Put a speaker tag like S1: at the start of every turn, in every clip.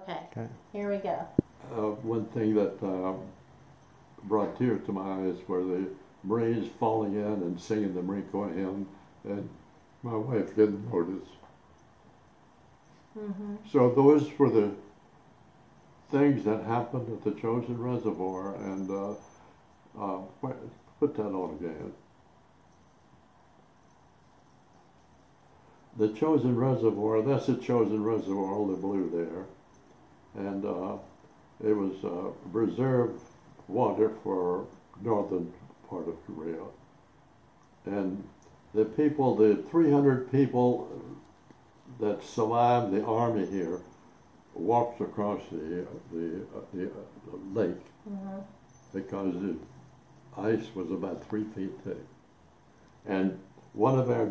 S1: Okay.
S2: Okay.
S1: Here we go.
S3: One thing that brought tears to my eyes were the Marines falling in and singing the Marine Corps hymn, and my wife didn't notice.
S1: Mm-hmm.
S3: So those were the things that happened at the Chosin Reservoir, and put that on again. The Chosin Reservoir, that's the Chosin Reservoir, all the blue there, and it was reserve water for northern part of Korea. And the people, the 300 people that survived the army here, walked across the lake because the ice was about 3 feet thick. And one of our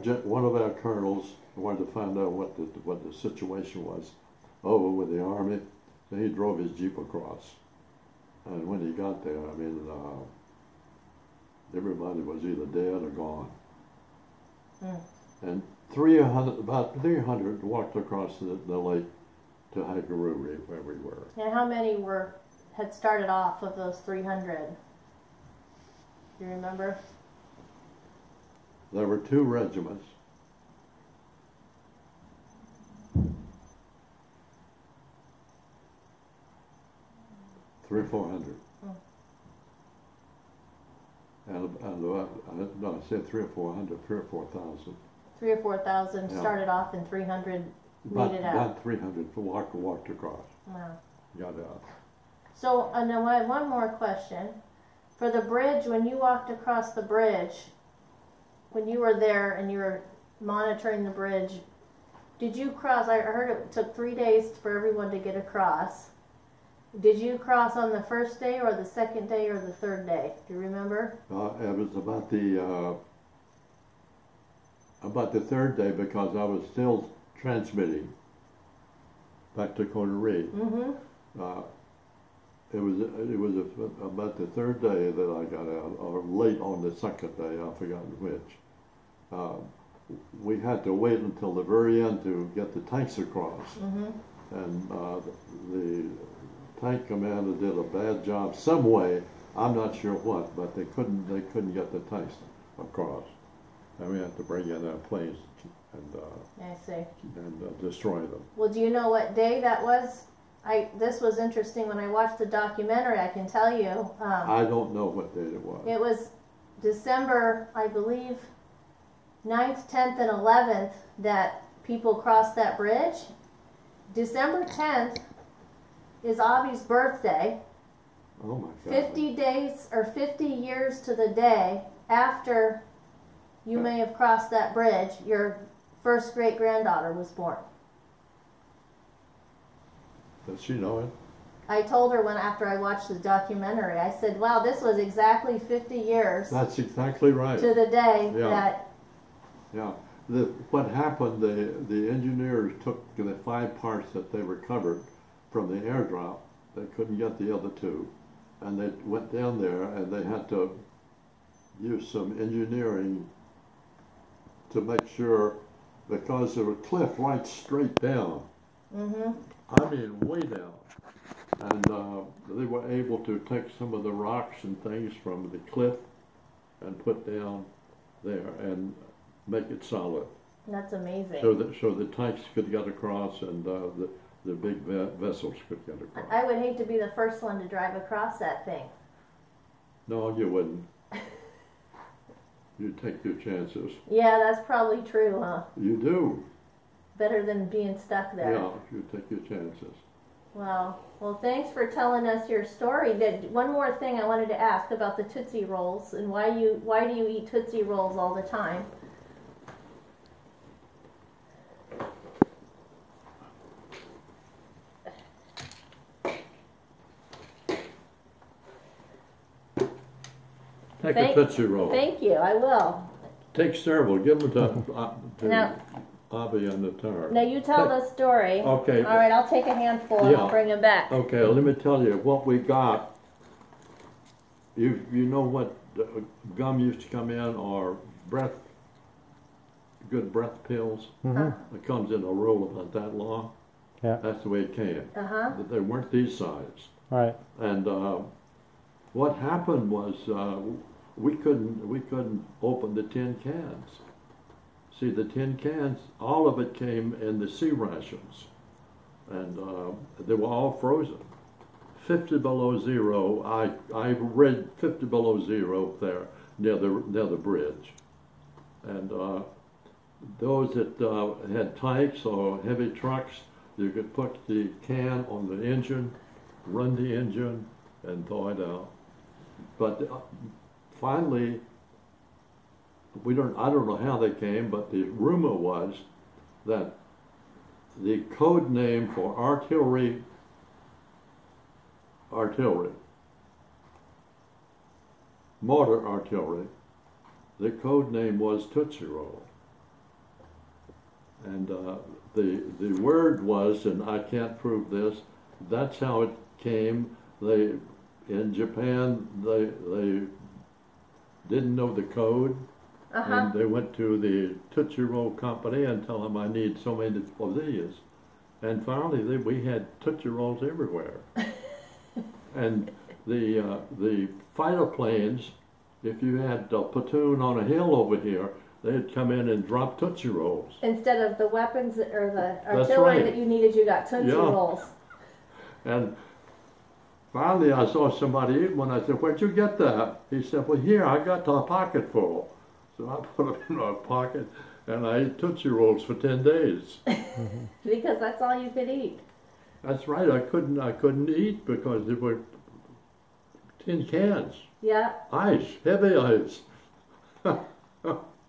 S3: colonels wanted to find out what the situation was over with the army, so he drove his jeep across. And when he got there, I mean, everybody was either dead or gone. And about 300 walked across the lake to Hagururi, where we were.
S1: And how many had started off of those 300? Do you remember?
S3: There were 2 regiments. Three or 400. And no, I said 3 or 400, 3 or 4,000.
S1: 3 or 4,000
S3: Yeah.
S1: started off, and 300 made it out.
S3: About 300 walked across.
S1: Wow.
S3: Got out.
S1: So, and then I have one more question. For the bridge, when you walked across the bridge, when you were there and you were monitoring the bridge, did you cross? I heard it took 3 days for everyone to get across. Did you cross on the first day or the second day or the third day? Do you remember?
S3: It was about the 3rd day, because I was still transmitting back to Connery.
S1: Mm-hmm.
S3: It was about the 3rd day that I got out, or late on the 2nd day, I've forgotten which. We had to wait until the very end to get the tanks across, and the tank commander did a bad job some way. I'm not sure what, but they couldn't get the tanks across, and we had to bring in our planes and
S1: I see.
S3: and destroy them.
S1: Well, do you know what day that was? This was interesting when I watched the documentary. I can tell you.
S3: I don't know what date it was.
S1: It was December, I believe, 9th, 10th, and 11th that people crossed that bridge. December 10th is Avi's birthday.
S3: Oh my God.
S1: 50 days or 50 years to the day after you may have crossed that bridge, your first great-granddaughter was born.
S3: Does she know it?
S1: I told her after I watched the documentary, I said, wow, this was exactly 50 years
S3: That's exactly right.
S1: to the day
S3: Yeah.
S1: that...
S3: Yeah. What happened, the engineers took the 5 parts that they recovered from the airdrop. They couldn't get the other 2. And they went down there and they had to use some engineering to make sure, because there was a cliff right straight down. I mean, way down. And they were able to take some of the rocks and things from the cliff and put down there and make it solid.
S1: That's amazing.
S3: So the tanks could get across, and the big vessels could get across.
S1: I would hate to be the first one to drive across that thing.
S3: No, you wouldn't. You take your chances.
S1: Yeah, that's probably true, huh?
S3: You do.
S1: Better than being stuck there.
S3: Yeah, you take your chances.
S1: Well, thanks for telling us your story. One more thing I wanted to ask about the Tootsie Rolls, and why do you eat Tootsie Rolls all the time?
S3: Take a Tootsie Roll.
S1: Thank you, I will.
S3: Take several. Give them to
S1: Now-
S3: Abby and the Tar.
S1: Now you tell the story.
S3: Okay.
S1: All right, I'll take a handful and
S3: Yeah.
S1: I'll bring them back.
S3: Okay, let me tell you what we got. You know what gum used to come in, or good breath pills?
S2: Mm-hmm.
S3: It comes in a roll about that long.
S2: Yeah.
S3: That's the way it came.
S1: Uh-huh.
S3: They weren't these size.
S2: Right.
S3: And what happened was we couldn't open the tin cans. See, the tin cans, all of it came in the sea rations, and they were all frozen. 50 below zero. I read 50 below zero there near the bridge, and those that had tanks or heavy trucks, you could put the can on the engine, run the engine, and thaw it out. But finally, I don't know how they came, but the rumor was that the code name for artillery, mortar artillery, the code name was Tootsie Roll. And the word was, and I can't prove this, that's how it came. In Japan, they didn't know the code, and they went to the Tootsie Roll company and tell them I need so many of these. And finally, we had Tootsie Rolls everywhere. And the fighter planes, if you had a platoon on a hill over here, they'd come in and drop Tootsie Rolls.
S1: Instead of the weapons or the
S3: That's
S1: artillery
S3: right.
S1: that you needed, you got Tootsie Rolls.
S3: And finally I saw somebody eat one. I said, "Where'd you get that?" He said, "Well, here, I got a pocket full." So I put them in my pocket, and I ate Tootsie Rolls for 10 days.
S1: Because that's all you could eat.
S3: That's right. I couldn't eat because they were tin cans.
S1: Yeah.
S3: Ice, heavy ice.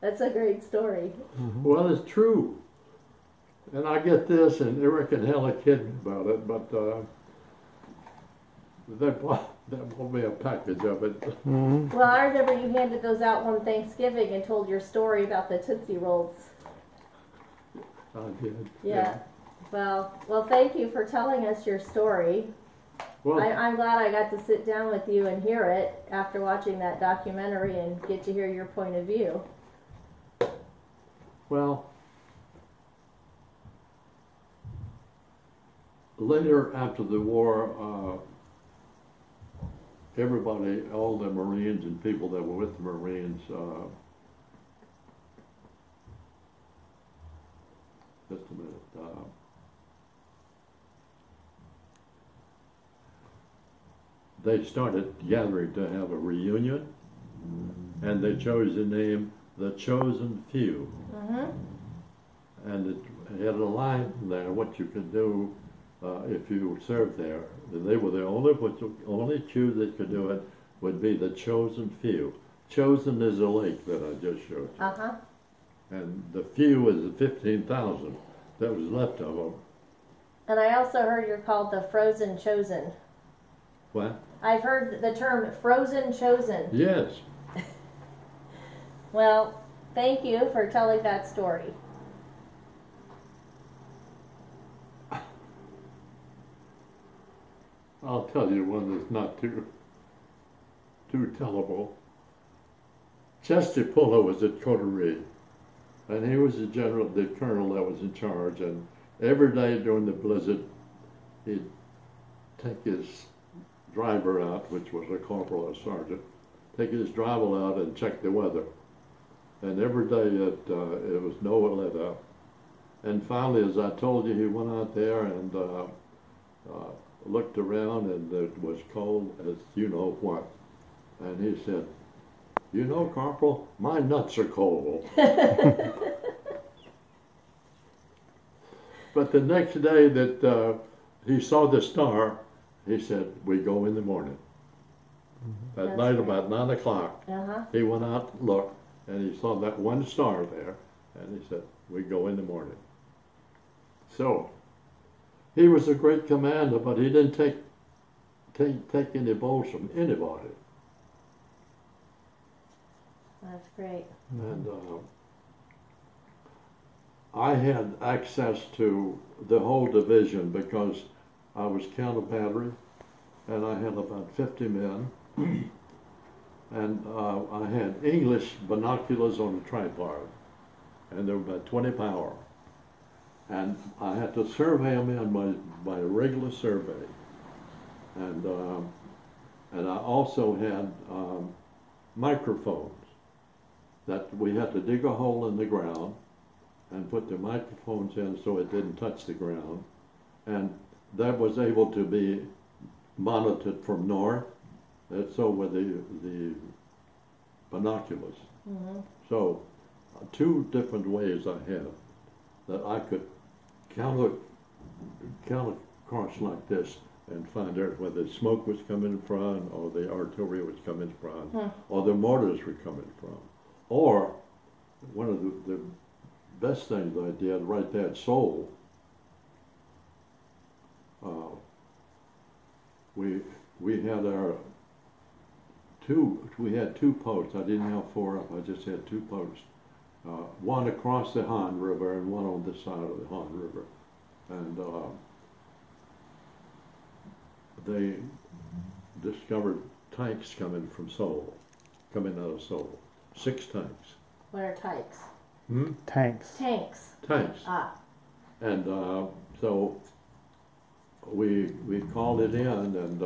S1: That's a great story.
S3: Well, it's true. And I get this, and Eric and Hella kid me about it, but they bought me a package of it.
S1: Well, I remember you handed those out one Thanksgiving and told your story about the Tootsie Rolls.
S3: I did.
S1: Yeah. Well, thank you for telling us your story.
S3: Well,
S1: I'm glad I got to sit down with you and hear it after watching that documentary and get to hear your point of view.
S3: well, later after the war, everybody, all the Marines and people that were with the Marines, just a minute. They started gathering to have a reunion, and they chose the name The Chosen Few. And it had a line there, what you could do if you served there. They were the only few that could do it would be the chosen few. Chosen is a lake that I just showed you. And the few is the 15,000 that was left of them.
S1: And I also heard you're called the Frozen Chosen.
S3: What?
S1: I've heard the term Frozen Chosen.
S3: Yes.
S1: Well, thank you for telling that story.
S3: I'll tell you one that's not too tellable. Chester Puller was at Coterie, and he was the colonel that was in charge, and every day during the blizzard, he'd take his driver out, which was a corporal or sergeant, take his driver out and check the weather. And every day it was no weather. And finally, as I told you, he went out there and looked around, and it was cold as you know what. And he said, "You know, Corporal, my nuts are cold." But the next day that he saw the star, he said, "We go in the morning." That night, about 9 o'clock, he went out to look, and he saw that one star there, and he said, "We go in the morning." So, he was a great commander, but he didn't take any blows from anybody.
S1: That's great.
S3: And I had access to the whole division because I was counter battery, and I had about 50 men, and I had English binoculars on a tripod, and they were about 20 power. and I had to survey them in by a regular survey. And I also had microphones that we had to dig a hole in the ground and put the microphones in so it didn't touch the ground. And that was able to be monitored from north, and so were the binoculars.
S1: Mm-hmm.
S3: So two different ways I have that I could count across like this and find out whether smoke was coming from, or the artillery was coming from, or the mortars were coming from. Or one of the best things I did right there at Seoul, we had two posts. I didn't have four up. I just had two posts. One across the Han River and one on this side of the Han River. And they discovered tanks coming from Seoul, coming out of Seoul. 6 tanks.
S1: What are tykes?
S2: Tanks.
S1: Tanks.
S3: Tanks.
S1: Ah.
S3: And so we called it in, and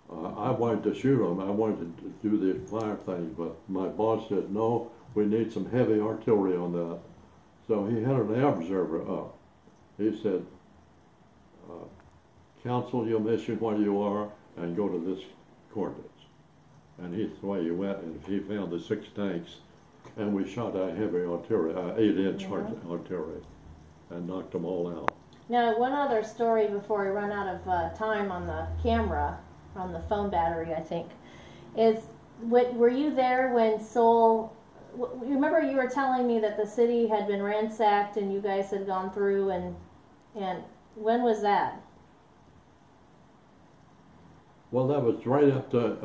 S3: I wanted to shoot them. I wanted to do the fire thing, but my boss said, no, we need some heavy artillery on that. So he had an air observer up. He said, cancel your mission where you are and go to this coordinates. And that's why he went, and he found the 6 tanks, and we shot our heavy artillery, 8-inch artillery, and knocked them all out.
S1: Now, one other story before we run out of time on the camera, on the phone battery, I think, is were you there when Seoul? Remember, you were telling me that the city had been ransacked and you guys had gone through, and when was that?
S3: Well, that was right after